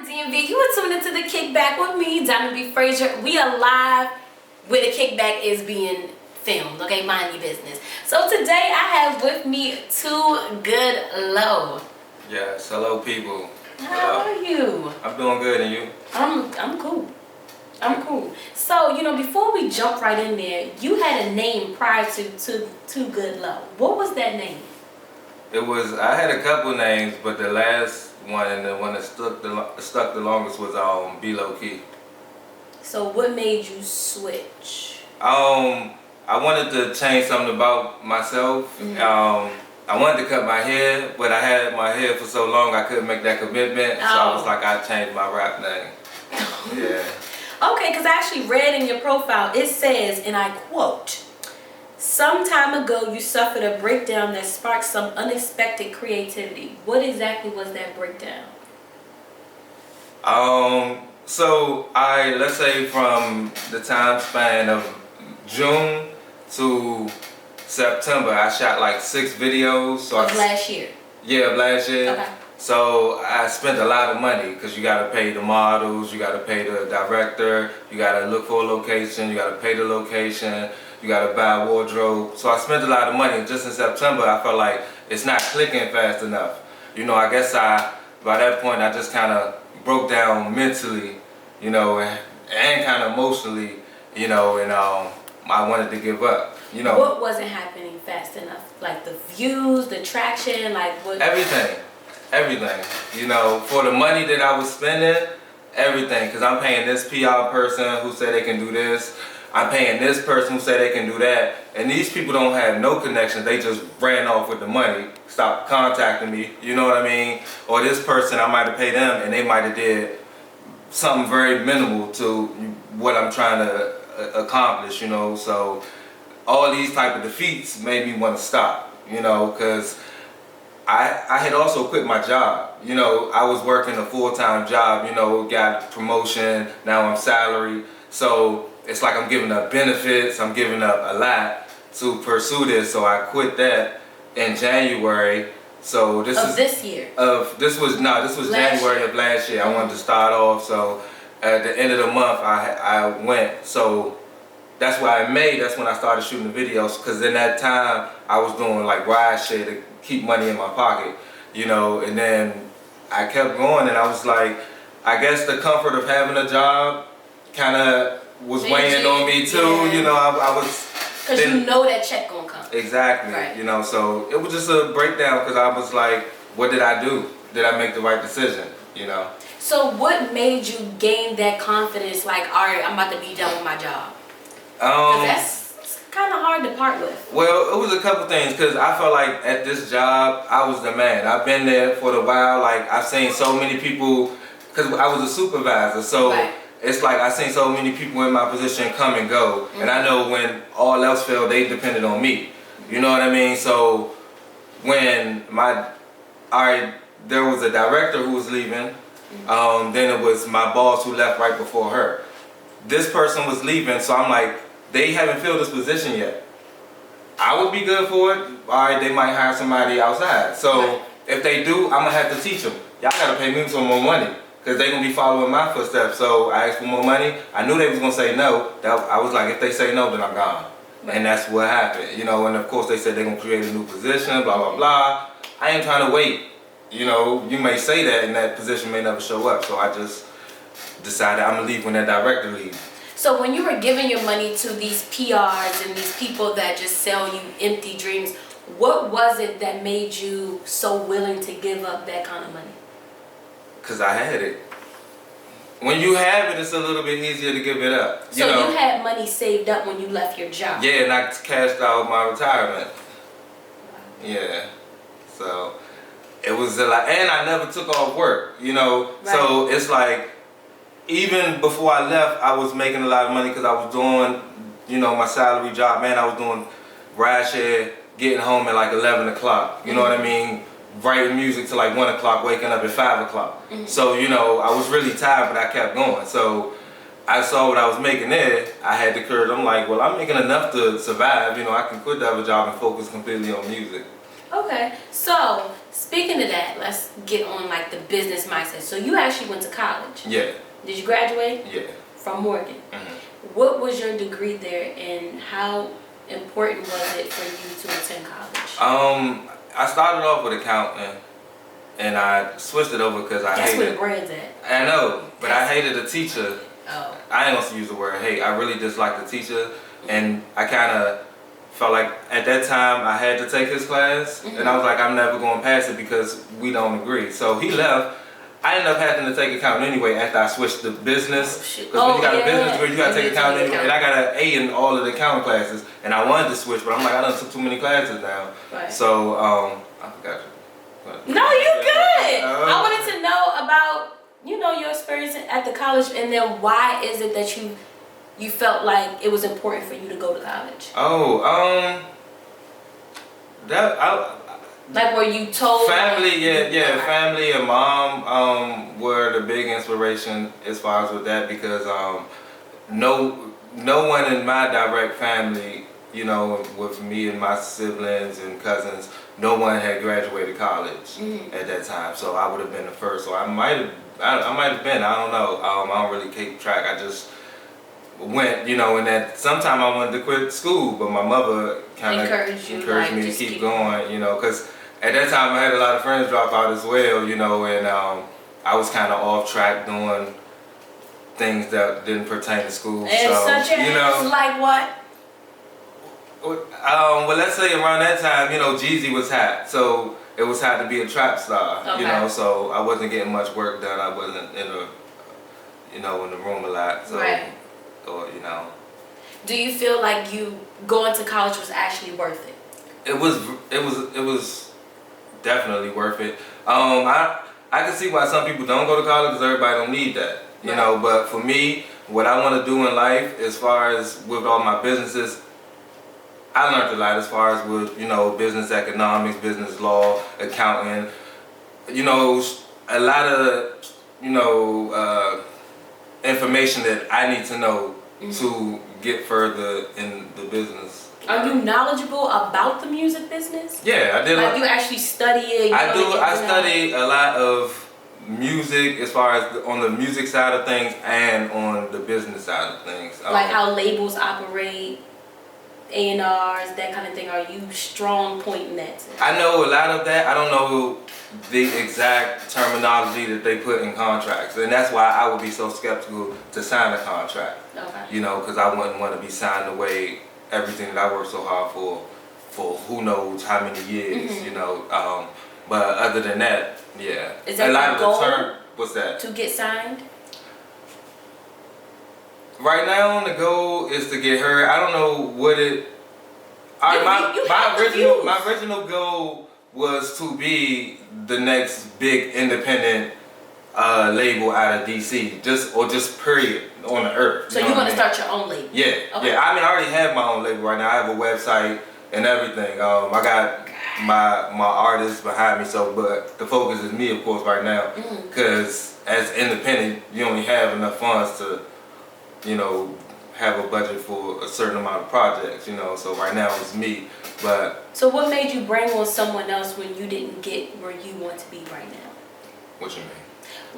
DMV, you are tuned into the Kickback with me, Diamond B. Frazier. We are live where the kickback is being filmed, okay? Mind your business. So today I have with me 2GoodLo. Yes, hello people. How are you? I'm doing good, and you? I'm cool. I'm cool. So, before we jump right in there, you had a name prior to 2GoodLo. What was that name? I had a couple names, but the last one and the one that stuck the longest was Be Low Key. So what made you switch? I wanted to change something about myself. Mm-hmm. I wanted to cut my hair, but I had my hair for so long I couldn't make that commitment. So I was like, I changed my rap name. Yeah. Okay, because I actually read in your profile, it says, and I quote, "Some time ago you suffered a breakdown that sparked some unexpected creativity." What exactly was that breakdown? So let's say from the time span of June to September, I shot like 6 videos. So of last year? Yeah, of last year. Okay. So I spent a lot of money because you got to pay the models, you got to pay the director, you got to look for a location, you got to pay the location, you got to buy a wardrobe. So I spent a lot of money. Just in September, I felt like it's not clicking fast enough. I guess by that point, I just kind of broke down mentally, and kind of emotionally, and I wanted to give up. What wasn't happening fast enough? Like the views, the traction, like what? Everything. For the money that I was spending, everything. Because I'm paying this PR person who said they can do this. I'm paying this person who said they can do that. And these people don't have no connections. They just ran off with the money, stopped contacting me, you know what I mean? Or this person, I might have paid them and they might have did something very minimal to what I'm trying to accomplish, So all these type of defeats made me want to stop, because I had also quit my job. I was working a full-time job, got promotion, now I'm salary. So it's like I'm giving up benefits, I'm giving up a lot to pursue this. So I quit that in January. So this was January of last year. I wanted to start off. So at the end of the month I went. So that's why in May, that's when I started shooting the videos, because in that time I was doing like ride share to keep money in my pocket, and then I kept going, and I was like, I guess the comfort of having a job kind of was weighing on me too, yeah. I was... Because that check gonna come. Exactly, right. So it was just a breakdown, because I was like, what did I do? Did I make the right decision, So what made you gain that confidence, like, all right, I'm about to be done with my job? That's kind of hard to part with. Well, it was a couple things, because I felt like at this job, I was the man. I've been there for a while. Like, I've seen so many people, because I was a supervisor, so it's like I've seen so many people in my position come and go. Mm-hmm. And I know when all else failed, they depended on me. You know what I mean? So when there was a director who was leaving, then it was my boss who left right before her. This person was leaving, so I'm like, they haven't filled this position yet. I would be good for it. All right, they might hire somebody outside. So if they do, I'm gonna have to teach them. Y'all gotta pay me some more money, because they're gonna be following my footsteps. So I asked for more money. I knew they was gonna say no. I was like, if they say no, then I'm gone. And that's what happened. And of course they said they're gonna create a new position, blah, blah, blah. I ain't trying to wait. You may say that and that position may never show up. So I just decided I'm gonna leave when that director leaves. So when you were giving your money to these PRs and these people that just sell you empty dreams, what was it that made you so willing to give up that kind of money? Because I had it. When you have it, it's a little bit easier to give it up. So you had money saved up when you left your job? Yeah, and I cashed out my retirement. Wow. Yeah. So it was a lot. And I never took off work, So it's like, even before I left, I was making a lot of money because I was doing, my salary job. Man, I was doing ride share, getting home at like 11 o'clock. You know what I mean? Writing music till like 1 o'clock, waking up at 5 o'clock. Mm-hmm. So, I was really tired, but I kept going. So I saw what I was making there. I had the courage. I'm like, well, I'm making enough to survive. I can quit the other job and focus completely on music. Okay, so speaking of that, let's get on like the business mindset. So you actually went to college. Yeah. Did you graduate? Yeah. From Morgan. Mm-hmm. What was your degree there, and how important was it for you to attend college? I started off with accounting, and I switched it over because I That's hated. where the brand's at. I know, but I hated the teacher. Oh. I ain't gonna use the word hate. I really disliked the teacher, and I kind of felt like at that time I had to take his class, and I was like, I'm never going to pass it because we don't agree. So he left. I ended up having to take accounting anyway after I switched to business. Because when you got a business degree, you got to take accounting anyway. And I got an A in all of the accounting classes, and I wanted to switch, but I'm like, I done took too many classes now. Right. So I forgot you. No, you good. I wanted to know about, you know, your experience at the college, and then why is it that you felt like it was important for you to go to college? Like, were you told? Family, yeah, family and mom were the big inspiration as far as with that, because no one in my direct family, you know, with me and my siblings and cousins, no one had graduated college at that time. So I would have been the first. So I might have been. I don't know. I don't really keep track. I just went, you know, and that sometime I wanted to quit school, but my mother kind of encouraged me to keep going, you know, because at that time I had a lot of friends drop out as well, you know, and I was kind of off track doing things that didn't pertain to school. And so, such as, you know, like what? Well, let's say around that time, you know, Jeezy was hot, so it was hot to be a trap star, you know, so I wasn't getting much work done. I wasn't in the, you know, in the room a lot, so. Right. Or, you know. Do you feel like you going to college was actually worth it? It was definitely worth it. I can see why some people don't go to college, because everybody don't need that, you know. But for me, what I want to do in life, as far as with all my businesses, I learned a lot as far as with, you know, business economics, business law, accounting. You know, a lot of, you know, information that I need to know to get further in the business. Are you knowledgeable about the music business? Yeah, I did. Like you actually study it? I study a lot of music as far as on the music side of things and on the business side of things. Like how labels operate, A&Rs, that kind of thing. Are you strong point in that? I know a lot of that. I don't know the exact terminology that they put in contracts, and that's why I would be so skeptical to sign a contract. Okay. You know, because I wouldn't want to be signed away everything that I worked so hard for who knows how many years. You know, but other than that, yeah. Is that a goal? What's that? To get signed? Right now, the goal is to get her. I don't know what it. My original goal was to be the next big independent label out of DC, just period on the earth. So you want to start your own label? Yeah, okay. Yeah. I mean, I already have my own label right now. I have a website and everything. I got my artists behind me. So, but the focus is me, of course, right now, because as independent, you only have enough funds to, you know, have a budget for a certain amount of projects, you know. So right now it's me, but. So what made you bring on someone else when you didn't get where you want to be right now? What you mean?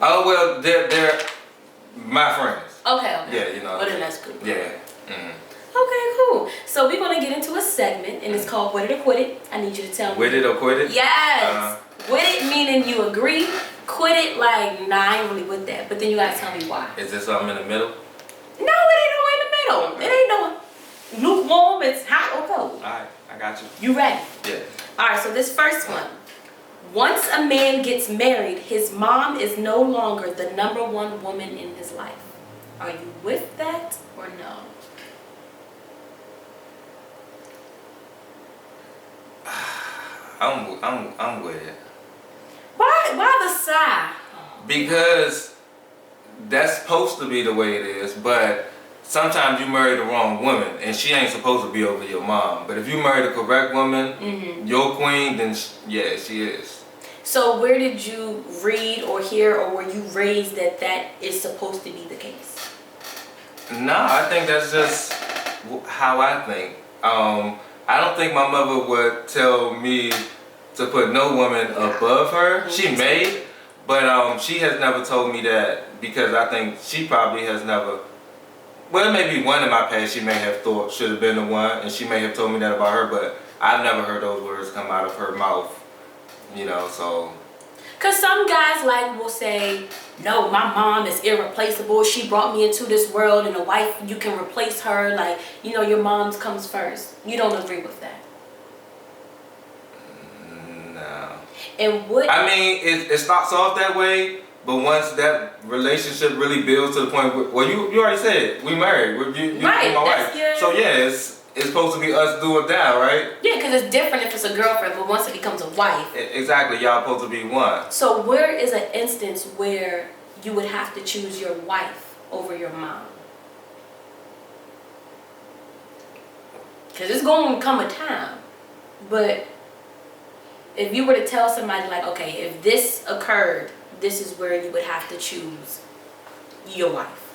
Oh well, they're my friends. Okay. Yeah, you know. Well then that's good. Yeah. Okay, cool. So we're gonna get into a segment, and it's called With It or Quit It. I need you to tell me. With it or quit it? Yes. With it meaning you agree. Quit it like, nah, I ain't really with that. But then you gotta tell me why. Is there something in the middle? No, it ain't no in the middle. It ain't no lukewarm. It's hot or cold. All right, I got you. You ready? Yeah. All right. So this first one. Once a man gets married, his mom is no longer the #1 woman in his life. Are you with that or no? I'm with it. Why the sigh? Because that's supposed to be the way it is, but sometimes you marry the wrong woman, and she ain't supposed to be over your mom. But if you marry the correct woman, your queen, then yeah, she is. So where did you read or hear, or were you raised that is supposed to be the case? No, I think that's just how I think. I don't think my mother would tell me to put no woman above her. She may, but she has never told me that because I think she probably has never. Well, maybe one in my past she may have thought should have been the one, and she may have told me that about her, but I've never heard those words come out of her mouth, so. Because some guys will say, no, my mom is irreplaceable. She brought me into this world, and a wife, you can replace her. Your mom comes first. You don't agree with that? No. And what? I mean, it starts off that way. But once that relationship really builds to the point where, you already said, we married. You right. my wife. So yeah, it's supposed to be us do or die, right? Yeah, because it's different if it's a girlfriend, but once it becomes a wife. Exactly, y'all supposed to be one. So where is an instance where you would have to choose your wife over your mom? Because it's going to come a time. But if you were to tell somebody okay, if this occurred, this is where you would have to choose your wife.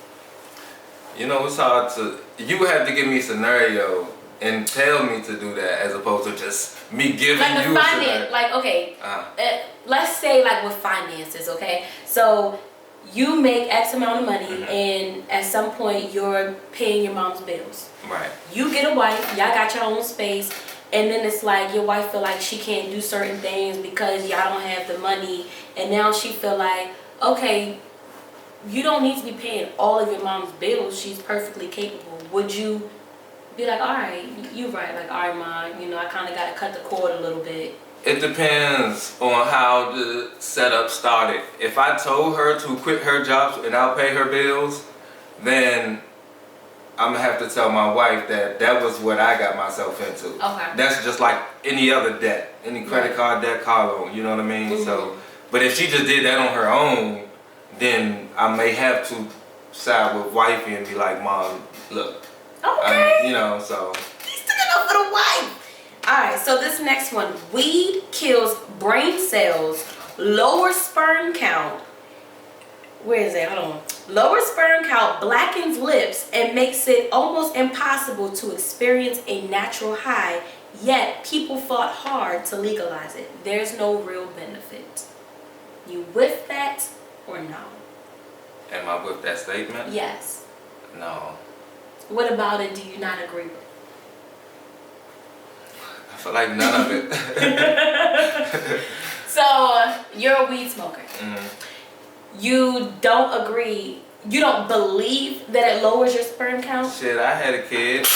It's hard to. You would have to give me a scenario and tell me to do that, as opposed to just me giving you a scenario. Okay, let's say with finances, okay? So you make X amount of money, and at some point you're paying your mom's bills. Right. You get a wife, y'all got your own space. And then it's your wife feel like she can't do certain things because y'all don't have the money. And now she feel okay, you don't need to be paying all of your mom's bills. She's perfectly capable. Would you be all right, you right. All right, Mom, I kind of got to cut the cord a little bit. It depends on how the setup started. If I told her to quit her job and I'll pay her bills, then I'm gonna have to tell my wife that was what I got myself into. Okay. That's just like any other debt, any credit card debt, car loan. You know what I mean? Mm-hmm. So, but if she just did that on her own, then I may have to side with wifey and be like, Mom, look. Okay. So. He's sticking up for the wife. All right. So this next one, weed kills brain cells, lower sperm count. Where is it? Hold on. Lower sperm count blackens lips and makes it almost impossible to experience a natural high, yet people fought hard to legalize it. There's no real benefit. You with that or no? Am I with that statement? Yes. No. What about it do you not agree with? I feel like none of it. So, you're a weed smoker. Mm-hmm. You don't agree, you don't believe that it lowers your sperm count? Shit, I had a kid.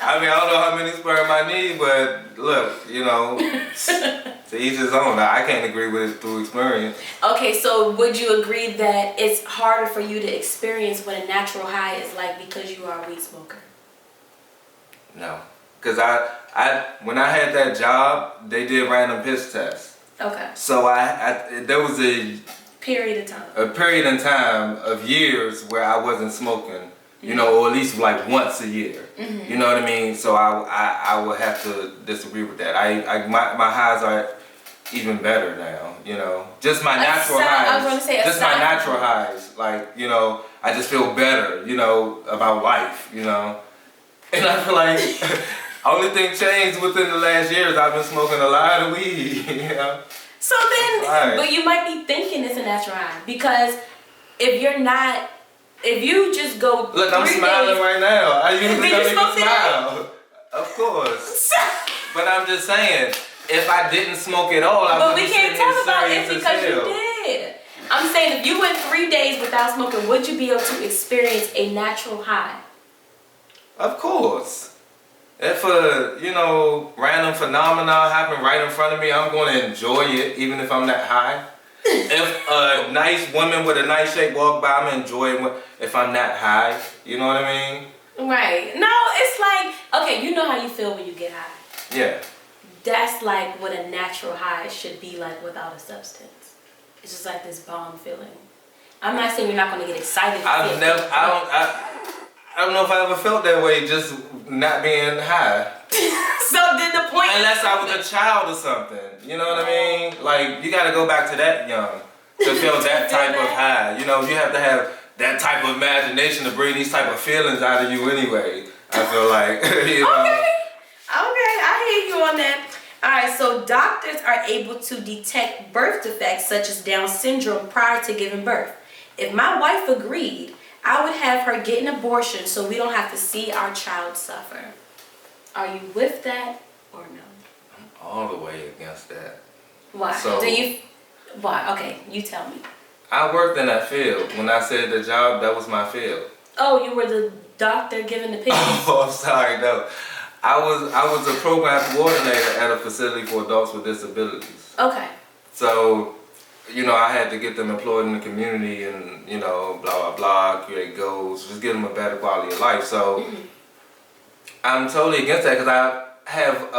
I mean, I don't know how many sperm I need, but look, to each his own. I can't agree with it through experience. Okay, so would you agree that it's harder for you to experience what a natural high is like because you are a weed smoker? No. Because when I had that job, they did random piss tests. Okay. So there was a period of time. A period in time of years where I wasn't smoking, or at least once a year. Mm-hmm. You know what I mean? So I would have to disagree with that. My highs are even better now. Just my natural highs. I was going to say just my natural highs. I just feel better, about life, And I feel like only thing changed within the last year is I've been smoking a lot of weed, So then, but you might be thinking it's a natural high because if you just go look, I'm smiling right now. I usually don't even smile. Of course. But I'm just saying, if I didn't smoke at all, I would be sitting here serious as hell. But we can't talk about it because you did. I'm saying if you went 3 days without smoking, would you be able to experience a natural high? Of course. If a, random phenomena happen right in front of me, I'm going to enjoy it even if I'm that high. If a nice woman with a nice shape walk by, I'm going to enjoy it if I'm that high. You know what I mean? Right. No, it's okay, you know how you feel when you get high. Yeah. That's what a natural high should be without a substance. It's just this bomb feeling. I'm not saying you're not going to get excited. I don't know if I ever felt that way, just not being high. So then the point. Unless I was a child or something, you know what I mean? You got to go back to that young to feel that type of high. You have to have that type of imagination to bring these type of feelings out of you anyway. I feel like, Okay, I hear you on that. right, so doctors are able to detect birth defects such as Down syndrome prior to giving birth. If my wife agreed, I would have her get an abortion so we don't have to see our child suffer. Are you with that or no? I'm all the way against that. Why? So, why? Okay, you tell me. I worked in that field. When I said the job, that was my field. Oh, you were the doctor giving the pictures? Oh, I'm sorry, no. I was a program coordinator at a facility for adults with disabilities. Okay. So, I had to get them employed in the community and, blah, blah, blah, create goals, just give them a better quality of life. So, I'm totally against that because I have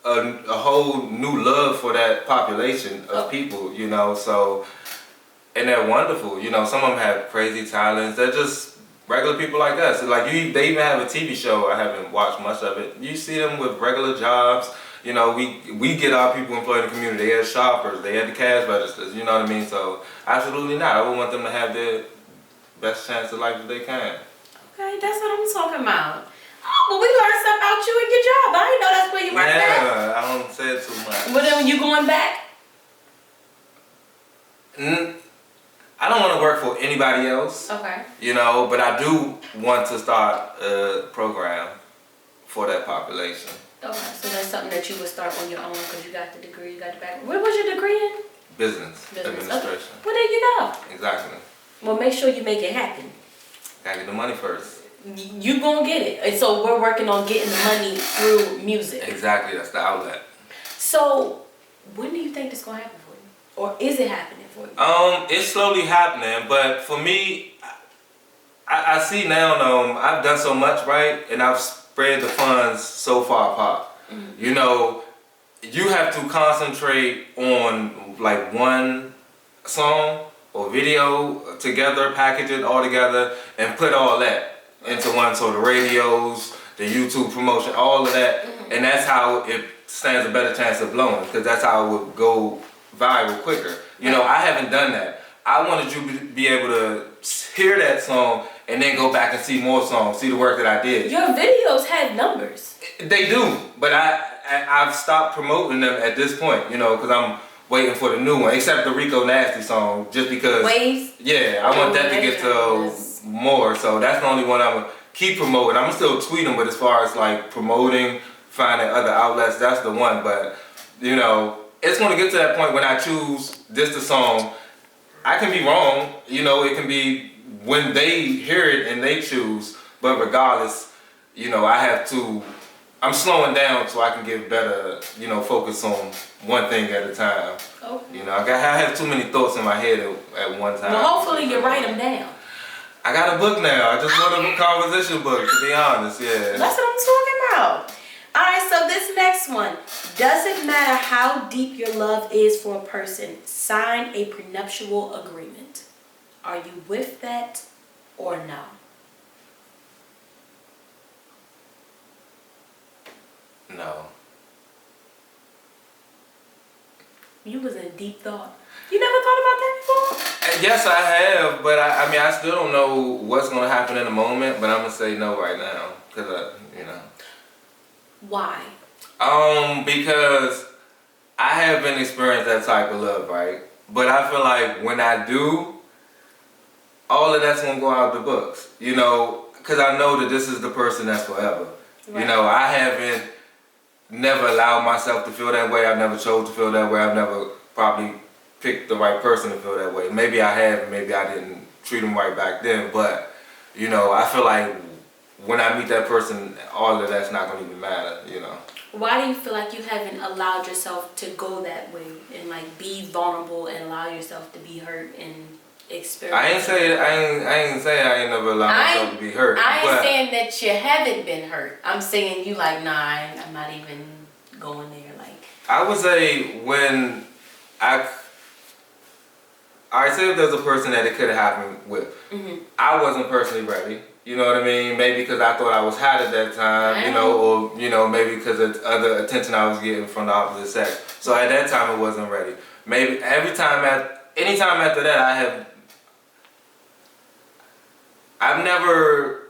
a whole new love for that population of people, so, and they're wonderful. Some of them have crazy talents. They're just regular people like us. Like they even have a TV show. I haven't watched much of it. You see them with regular jobs. We get our people employed in the community. They had shoppers. They had the cash registers. You know what I mean? So absolutely not. I would want them to have their best chance of life that they can. Okay, that's what I'm talking about. Oh, well, we learned something about you and your job. I didn't know that's where you work at. Yeah, I don't say it too much. Well, then when you going back? I don't want to work for anybody else. Okay. But I do want to start a program for that population. Okay, so that's something that you would start on your own because you got the degree, you got the background. What was your degree in? Business administration. Okay. Well, there you go. Exactly. Well, make sure you make it happen. Gotta get the money first. You gonna get it. And so we're working on getting the money through music. Exactly, that's the outlet. So, when do you think this gonna happen for you? Or is it happening for you? It's slowly happening, but for me, I see now, I've done so much, right? And I've spread the funds so far apart. You have to concentrate on like one song or video together, package it all together, and put all that into one. So the radios, the YouTube promotion, all of that, and that's how it stands a better chance of blowing, because that's how it would go viral quicker. I haven't done that. I wanted you to be able to hear that song and then go back and see more songs, see the work that I did. Your videos had numbers. They do, but I've stopped promoting them at this point, because I'm waiting for the new one, except the Rico Nasty song, just because. Waves? Yeah, I want that to get to more, so that's the only one I'm going to keep promoting. I'm still tweeting, but as far as like promoting, finding other outlets, that's the one. But, it's going to get to that point when I choose this the song. I can be wrong, it can be when they hear it and they choose, but regardless, I'm slowing down so I can get better, focus on one thing at a time. Okay. I have too many thoughts in my head at one time. Well, hopefully you write them down. I got a book now. I just wrote a composition book, to be honest, yeah. That's what I'm talking about. All right, so this next one. Doesn't matter how deep your love is for a person, sign a prenuptial agreement. Are you with that or no? No. You was in deep thought. You never thought about that before? Yes, I have, but I still don't know what's going to happen in a moment, but I'm going to say no right now, because, Why? Because I haven't experienced that type of love, right? But I feel like when I do, all of that's going to go out the books, because I know that this is the person that's forever. Right. I haven't never allowed myself to feel that way. I've never chose to feel that way. I've never probably picked the right person to feel that way. Maybe I have, and maybe I didn't treat them right back then. But, I feel like when I meet that person, all of that's not going to even matter, Why do you feel like you haven't allowed yourself to go that way and like be vulnerable and allow yourself to be hurt and experience? I ain't say I ain't never allowed myself to be hurt. I ain't saying that you haven't been hurt. I'm saying you like, nah, I'm not even going there. Like, I would say when I say if there's a person that it could have happened with, I wasn't personally ready. You know what I mean? Maybe because I thought I was hot at that time, or maybe because of other attention I was getting from the opposite sex. So at that time, I wasn't ready. Maybe anytime after that, I've never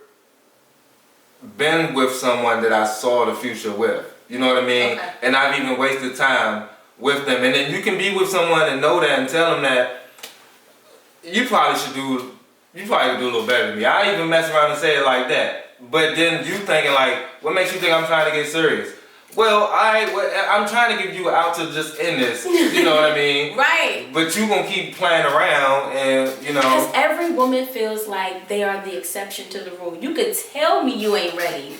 been with someone that I saw the future with. You know what I mean? Okay. And I've even wasted time with them. And then you can be with someone and know that and tell them that you probably could do a little better than me. I even mess around and say it like that. But then you thinking like, what makes you think I'm trying to get serious? Well, I'm trying to give you out to just end this. You know what I mean? Right. But you gonna keep playing around and, you know. Because every woman feels like they are the exception to the rule. You could tell me you ain't ready,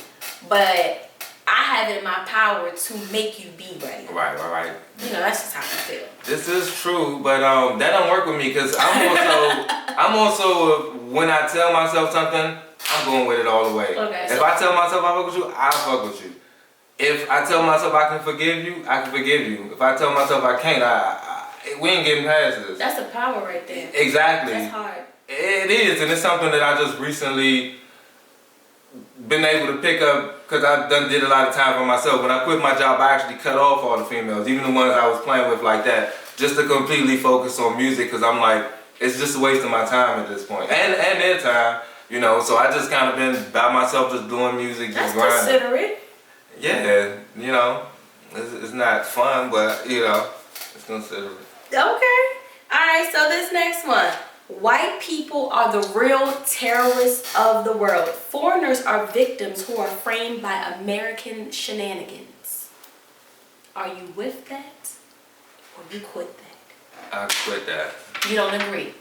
but I have it in my power to make you be ready. Right. You know, that's just how I feel. This is true, but that don't work with me because I'm also when I tell myself something, I'm going with it all the way. Okay. If I tell myself I fuck with you, I fuck with you. If I tell myself I can forgive you, I can forgive you. If I tell myself I can't, we ain't getting past this. That's the power right there. Exactly. That's hard. It is, and it's something that I just recently been able to pick up because I did a lot of time for myself. When I quit my job, I actually cut off all the females, even the ones I was playing with like that, just to completely focus on music because I'm like, it's just a waste of my time at this point. And their time, you know, so I just kind of been by myself just doing music, just grinding. That's considerate. Yeah, you know, it's not fun, but, you know, it's considerate. Okay. All right, so this next one. White people are the real terrorists of the world. Foreigners are victims who are framed by American shenanigans. Are you with that or you quit that? I quit that. You don't agree?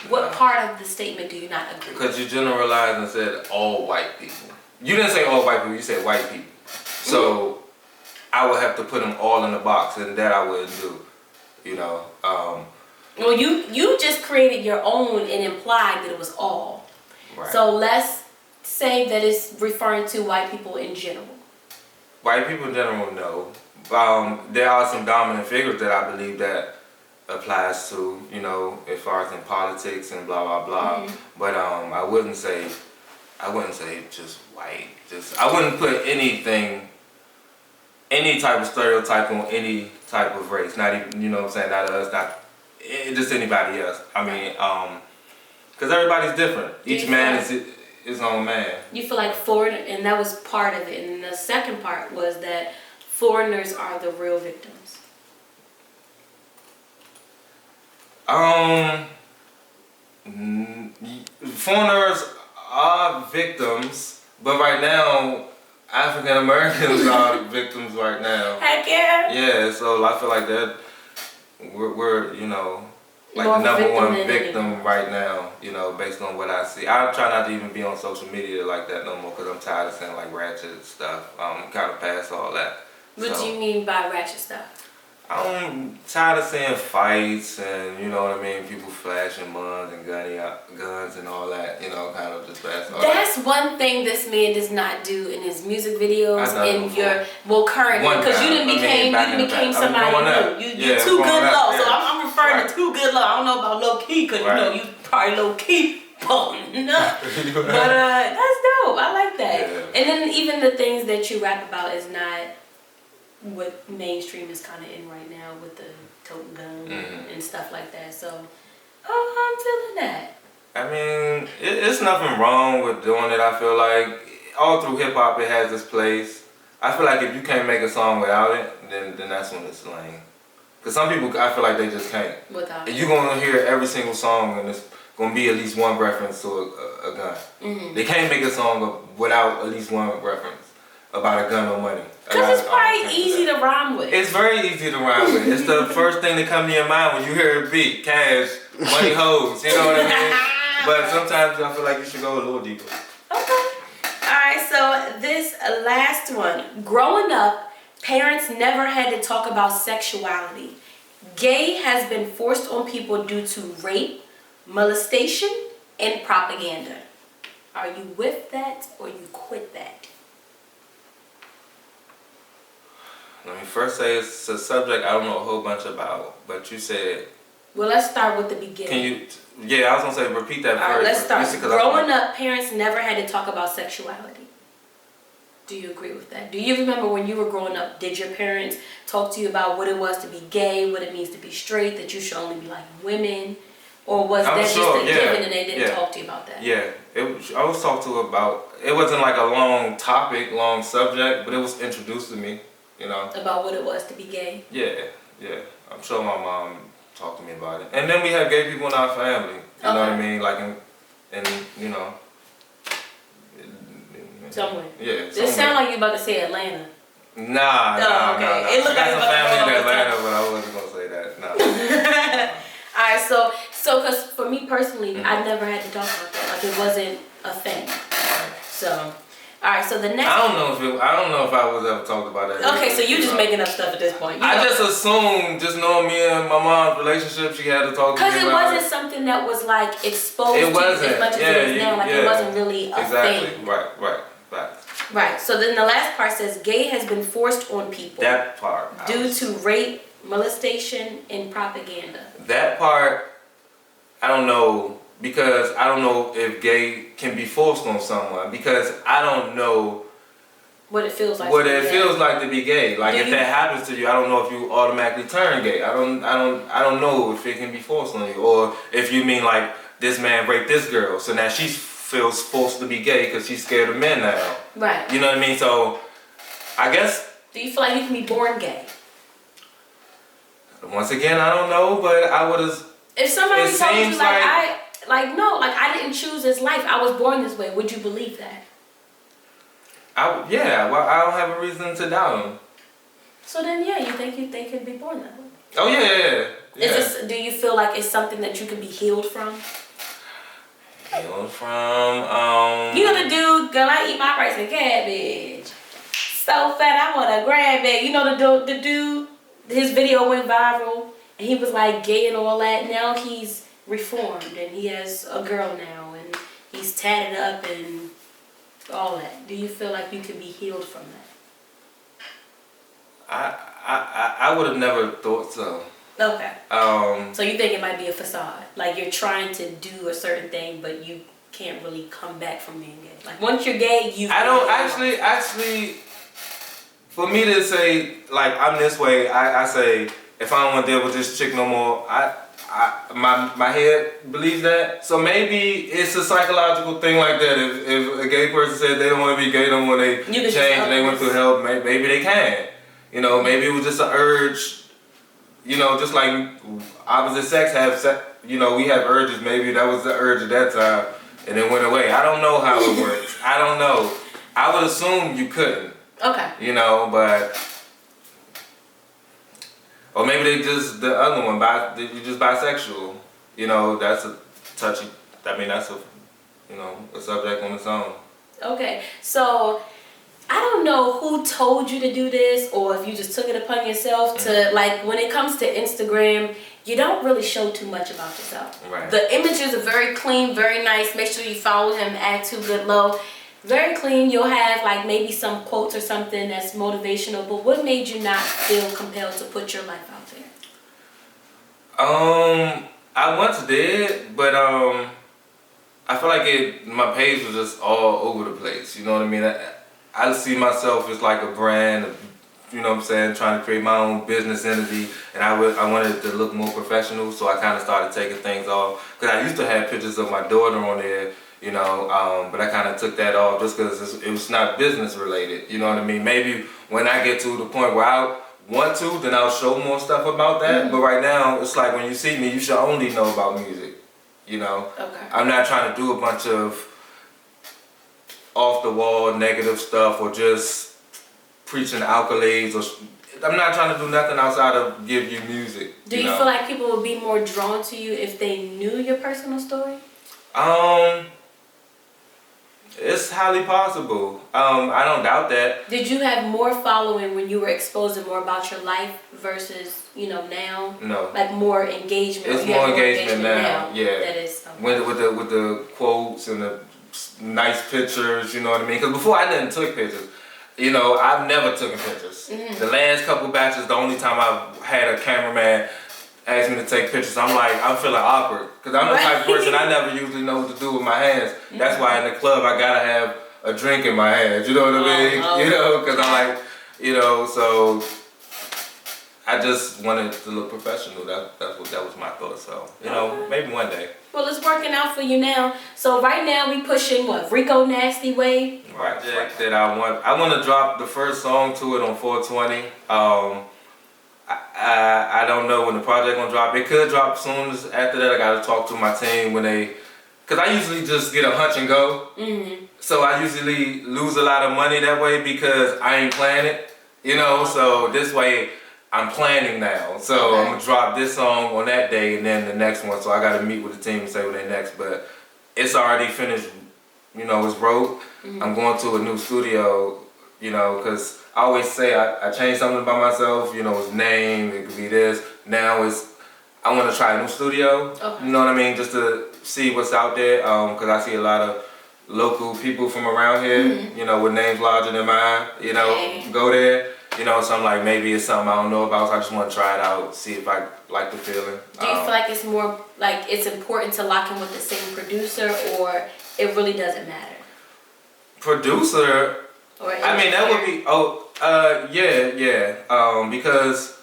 What part of the statement do you not agree with? Because you generalized and said all white people. You didn't say all white people, you said white people. So I would have to put them all in the box, and that I wouldn't do. You know. Well, you just created your own and implied that it was all. Right. So let's say that it's referring to white people in general. White people in general, no. There are some dominant figures that I believe that applies to, you know, as far as in politics and blah blah blah. Mm-hmm. But I wouldn't say just white. I wouldn't put any type of stereotype on any type of race. Not even, you know what I'm saying, not us, not just anybody else. I mean, because everybody's different. Each man is his own man. You feel like and that was part of it. And the second part was that foreigners are the real victims. Foreigners are victims, but right now, African Americans are victims right now. Heck yeah. Yeah, so I feel like that we're you know, like more the number one victim victim right now, you know, based on what I see. I try not to even be on social media like that no more because I'm tired of saying like ratchet stuff. I'm kind of past all that. What do you mean by ratchet stuff? I'm tired of seeing fights and, you know what I mean, people flashing guns and guns and all that, you know, kind of just past all that. That's one thing this man does not do in his music videos and currently, because you didn't became somebody new. You 2GoodLo, so I'm referring to 2GoodLo. I don't know about low key, because you know you probably low key pulling up. But that's dope. I like that. Yeah. And then even the things that you rap about is not what mainstream is kind of in right now with the toting gun and stuff like that. So, I'm feeling that. I mean, it's nothing wrong with doing it. I feel like all through hip hop it has its place. I feel like if you can't make a song without it, then that's when it's lame. Cause some people, I feel like they just can't. Without it. You're gonna hear every single song and it's gonna be at least one reference to a gun. Mm-hmm. They can't make a song without at least one reference about a gun or money. Because it's probably easy to rhyme with. It's very easy to rhyme with. It's the first thing that comes to your mind when you hear a beat. Cash, money, hoes. You know what I mean? But sometimes I feel like you should go a little deeper. Okay. Alright, so this last one. Growing up, parents never had to talk about sexuality. Gay has been forced on people due to rape, molestation, and propaganda. Are you with that or you quit that? Let me first say it's a subject I don't know a whole bunch about, but you said... Well, let's start with the beginning. Can you... Yeah, I was going to say repeat that first. All right, let's start. Growing up, parents never had to talk about sexuality. Do you agree with that? Do you remember when you were growing up, did your parents talk to you about what it was to be gay, what it means to be straight, that you should only be like women? Or was that just a yeah, given and they didn't talk to you about that? Yeah, I was talked to about, it wasn't like a long topic, long subject, but it was introduced to me, you know. About what it was to be gay? Yeah. I'm sure my mom talked to me about it. And then we have gay people in our family, you know what I mean? Like, in you know. Somewhere. Yeah. It sound like you about to say Atlanta. Nah. It looked like I got some family in Atlanta, but I wasn't gonna say that. No. Alright, so because for me personally, I never had to talk about that. Like it wasn't a thing. So, alright, so the next. I don't know if I was ever talked about that. Okay, so you just making up stuff at this point. I just assumed, just knowing me and my mom's relationship, she had to talk to me about it. Because it wasn't something that was like exposed to you as much as it is now. Like it wasn't really a thing. Right. Right. So then the last part says gay has been forced on people. That part. Due to rape, molestation, and propaganda. That part, I don't know, because I don't know if gay can be forced on someone, because I don't know what it feels like. Feels like to be gay. Like if that happens to you, I don't know if you automatically turn gay. I don't know if it can be forced on you, or if you mean like this man raped this girl, so now she feels forced to be gay because she's scared of men now. Right. You know what I mean? So I guess. Do you feel like you can be born gay? Once again, I don't know, but I would have. If somebody told you I didn't choose this life, I was born this way, would you believe that? Well, I don't have a reason to doubt them. So then, you think they could be born that way? Oh yeah. Do you feel like it's something that you can be healed from? Healed from? You know the dude, girl, I eat my rice and cabbage. So fat, I want to grab it. You know the dude, his video went viral, and he was like gay and all that. Now he's reformed, and he has a girl now, and he's tatted up and all that. Do you feel like you can be healed from that? I would have never thought so. Okay. So you think it might be a facade? Like you're trying to do a certain thing, but you can't really come back from being gay. Like once you're gay, I don't actually. For me to say like I'm this way, I say if I don't want to deal with this chick no more, my head believes that. So maybe it's a psychological thing like that. If a gay person said they don't want to be gay no more, they change and they went through hell, maybe they can. You know, maybe it was just an urge. You know, just like opposite sex we have urges. Maybe that was the urge at that time and it went away. I don't know how it works. I don't know. I would assume you couldn't. Okay. You know, but or maybe they just the other one, you're just bisexual. You know, that's a touchy. I mean, that's a subject on its own. Okay, so I don't know who told you to do this, or if you just took it upon yourself to like. When it comes to Instagram, you don't really show too much about yourself. Right. The images are very clean, very nice. Make sure you follow him at 2GoodLo. Very clean. You'll have like maybe some quotes or something that's motivational. But what made you not feel compelled to put your life out there? I once did, but I feel like my page was just all over the place. You know what I mean? I see myself as like a brand, you know what I'm saying, trying to create my own business entity, and I wanted it to look more professional, so I kind of started taking things off. Because I used to have pictures of my daughter on there, you know, but I kind of took that off just because it was not business related, you know what I mean? Maybe when I get to the point where I want to, then I'll show more stuff about that, but right now, it's like when you see me, you should only know about music, you know? Okay. I'm not trying to do a bunch of off-the-wall negative stuff or just preaching accolades. I'm not trying to do nothing outside of give you music. Do you feel like people would be more drawn to you if they knew your personal story? It's highly possible. I don't doubt that. Did you have more following when you were exposing more about your life versus, now? No. Like more engagement? It's more engagement now. Yeah. That is. With the quotes and the nice pictures, you know what I mean? Because before I didn't take pictures. You know, I've never taken pictures. The last couple batches, the only time I've had a cameraman ask me to take pictures, I'm feeling awkward. Because I'm the type of person, I never usually know what to do with my hands. That's why in the club, I gotta have a drink in my hands. You know what I mean? You know, because I like, so I just wanted to look professional. That was my thought. So you know, maybe one day. Well, it's working out for you now. So right now we pushing what, Rico Nasty Way? Project that I want to drop the first song to it on 420. I don't know when the project gonna drop. It could drop soon. After that, I gotta talk to my team when they, cause I usually just get a hunch and go. So I usually lose a lot of money that way because I ain't planning it. You know, so this way I'm planning now. So I'm gonna drop this song on that day and then the next one. So I gotta meet with the team and say what they next. But it's already finished. You know, it's wrote. I'm going to a new studio. You know, cause I always say I changed something about myself. You know, it's name. It could be this. Now I want to try a new studio. You know what I mean? Just to see what's out there. Cause I see a lot of local people from around here. You know, with names larger than mine. You know, go there. You know, so I'm like, maybe it's something I don't know about, so I just want to try it out, see if I like the feeling. Do you feel like it's more, like it's important to lock in with the same producer, or it really doesn't matter? Producer, or I mean, that would be, because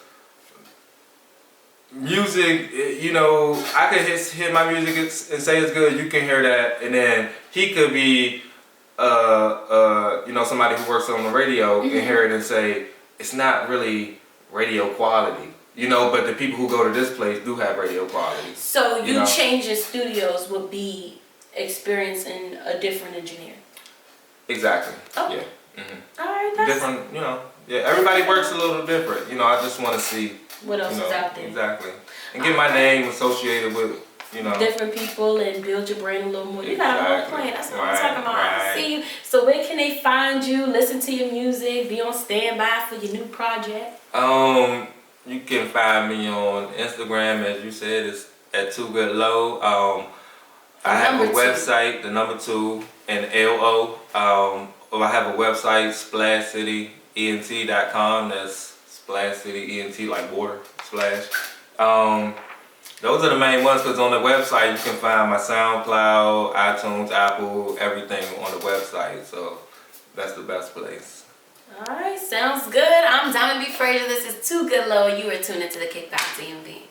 music, you know, I could hear my music and say it's good, you can hear that, and then he could be, you know, somebody who works on the radio and hear it and say, it's not really radio quality, you know, but the people who go to this place do have radio quality. So you changing studios would be experiencing a different engineer? Exactly. Oh. Yeah. All right, that's different, you know, everybody works a little different, you know, I just want to see what else is out there. Exactly. And get my name associated with, you know, different people and build your brand a little more. You got a whole plan. That's what I'm talking about. I see you. So where can they find you, listen to your music, be on standby for your new project? You can find me on Instagram, as you said, it's at 2GoodLo. I have a website, the number 2 and LO. I have a website, splashcityent.com. That's Splash City ENT, like water, splash. Those are the main ones, because on the website you can find my SoundCloud, iTunes, Apple, everything on the website. So that's the best place. All right, sounds good. I'm Diamond B. Frazier. This is 2GoodLo. You are tuned into the Kickback DMV.